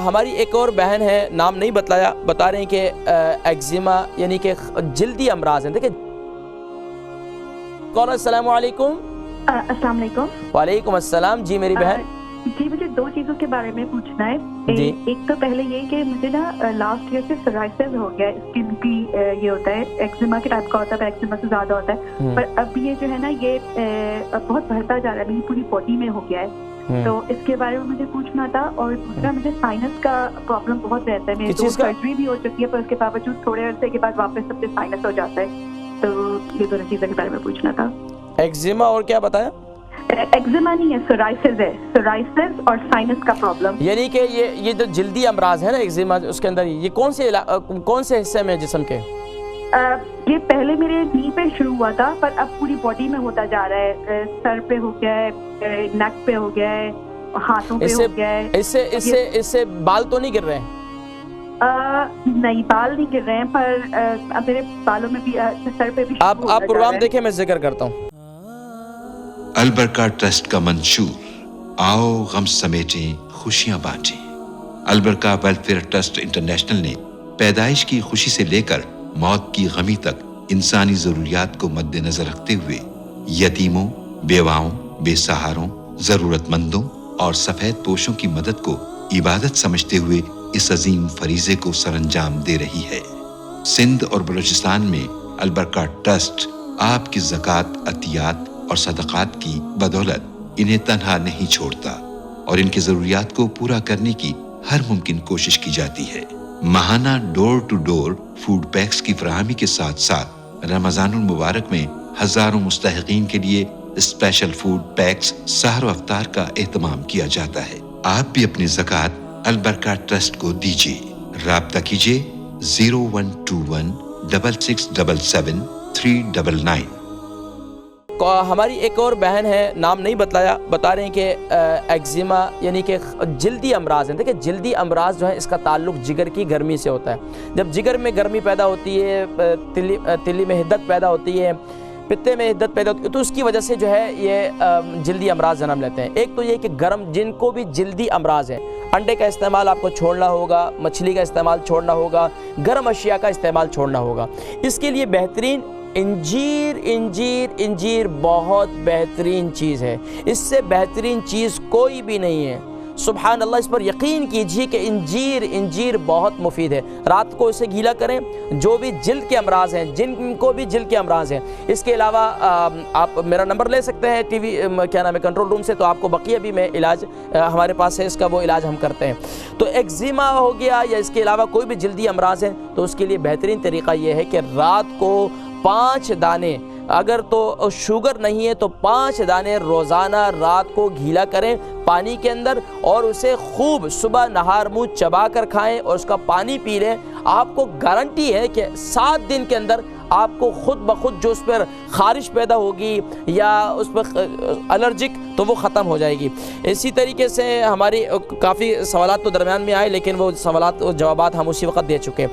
ہماری ایک اور بہن ہے، نام نہیں بتلایا، بتا رہے ہیں کہ ایگزیما یعنی کہ جلدی امراض ہیں. دیکھیں کون. السلام علیکم. السلام علیکم. وعلیکم السلام. جی میری بہن. جی مجھے دو چیزوں کے بارے میں پوچھنا ہے. جی. ایک تو پہلے یہ کہ مجھے نا لاسٹ ایئر سے سورائسس ہو گیا ہے، اسکن کی یہ ہوتا ہے، ایکزیما کے ٹائپ کا ہوتا ہے، ایکزیما سے زیادہ ہوتا ہے، پر اب یہ جو ہے نا یہ بہت بڑھتا جا رہا ہے، میری پوری باڈی میں ہو گیا ہے. تو اس کے بارے میں مجھے پوچھنا تھا. اور دوسرا مجھے سائنس کا پرابلم بہت رہتا ہے، میری تو سرجری بھی ہو چکی ہے، پر اس کے باوجود تھوڑے عرصے کے بعد واپس سب سے سائنس ہو جاتا ہے. تو یہ دونوں چیزوں کے بارے میں پوچھنا تھا. ایگزیما اور کیا بتایا؟ ایگزیما نہیں ہے، سورائسس ہے، سورائسس اور سائنس کا پرابلم. یعنی کہ یہ جو جلدی امراض ہے نا ایگزیما، اس کے اندر یہ کون سے حصے میں جسم کے؟ یہ پہلے میرے نی پہ شروع ہوا تھا، پر اب پوری باڈی میں ہوتا جا رہا ہے. سر پہ ہو گیا ہے، نیک پہ ہو گیا ہے، ہاتھوں پہ ہو گیا ہے. اس سے بال تو نہیں گر رہے ہیں؟ نہیں بال نہیں گر رہے ہیں، پر اب میرے بالوں میں بھی سر پہ بھی. آپ پروگرام دیکھیں، میں ذکر کرتا ہوں. البرکہ ٹرسٹ کا منشور، آؤ غم سمیٹیں خوشیاں بانٹیں. البرکہ ویلفیئر ٹرسٹ انٹرنیشنل نے پیدائش کی خوشی سے لے کر موت کی غمی تک انسانی ضروریات کو مد نظر رکھتے ہوئے یتیموں، بیواؤں، بے سہاروں، ضرورت مندوں اور سفید پوشوں کی مدد کو عبادت سمجھتے ہوئے اس عظیم فریضے کو سر انجام دے رہی ہے. سندھ اور بلوچستان میں البرکہ ٹرسٹ آپ کی زکوٰۃ، عطیات اور صدقات کی بدولت انہیں تنہا نہیں چھوڑتا اور ان کی ضروریات کو پورا کرنے کی ہر ممکن کوشش کی جاتی ہے. ماہانہ ڈور ٹو ڈور فوڈ پیکس کی فراہمی کے ساتھ ساتھ رمضان المبارک میں ہزاروں مستحقین کے لیے اسپیشل فوڈ پیکس سحر و افطار کا اہتمام کیا جاتا ہے. آپ بھی اپنی زکوٰۃ البرکہ ٹرسٹ کو دیجیے. رابطہ کیجیے 0121 6677 399. ہماری ایک اور بہن ہے، نام نہیں بتلایا، بتا رہے ہیں کہ ایگزیما یعنی کہ جلدی امراض ہیں. دیکھیں جلدی امراض جو ہے اس کا تعلق جگر کی گرمی سے ہوتا ہے. جب جگر میں گرمی پیدا ہوتی ہے، تلی میں حدت پیدا ہوتی ہے، پتے میں حدت پیدا ہوتی ہے، تو اس کی وجہ سے جو ہے یہ جلدی امراض جنم لیتے ہیں. ایک تو یہ کہ گرم، جن کو بھی جلدی امراض ہیں، انڈے کا استعمال آپ کو چھوڑنا ہوگا، مچھلی کا استعمال چھوڑنا ہوگا، گرم اشیاء کا استعمال چھوڑنا ہوگا. اس کے لیے بہترین انجیر بہت بہترین چیز ہے. اس سے بہترین چیز کوئی بھی نہیں ہے. سبحان اللہ، اس پر یقین کیجیے کہ انجیر بہت مفید ہے. رات کو اسے گیلا کریں. جو بھی جلد کے امراض ہیں، جن کو بھی جلد کے امراض ہیں. اس کے علاوہ آپ میرا نمبر لے سکتے ہیں ٹی وی کنٹرول روم سے، تو آپ کو بقیہ بھی میں علاج ہمارے پاس ہے، اس کا وہ علاج ہم کرتے ہیں. تو ایگزیما ہو گیا یا اس کے علاوہ کوئی بھی جلدی امراض ہیں، تو اس کے لیے بہترین طریقہ یہ ہے کہ رات کو 5 دانے، اگر تو شوگر نہیں ہے تو 5 دانے روزانہ رات کو گیلا کریں پانی کے اندر، اور اسے خوب صبح نہار منہ چبا کر کھائیں اور اس کا پانی پی لیں. آپ کو گارنٹی ہے کہ 7 دن کے اندر آپ کو خود بخود جو اس پر خارش پیدا ہوگی یا اس پر الرجک، تو وہ ختم ہو جائے گی. اسی طریقے سے ہماری کافی سوالات تو درمیان میں آئے، لیکن وہ سوالات و جوابات ہم اسی وقت دے چکے.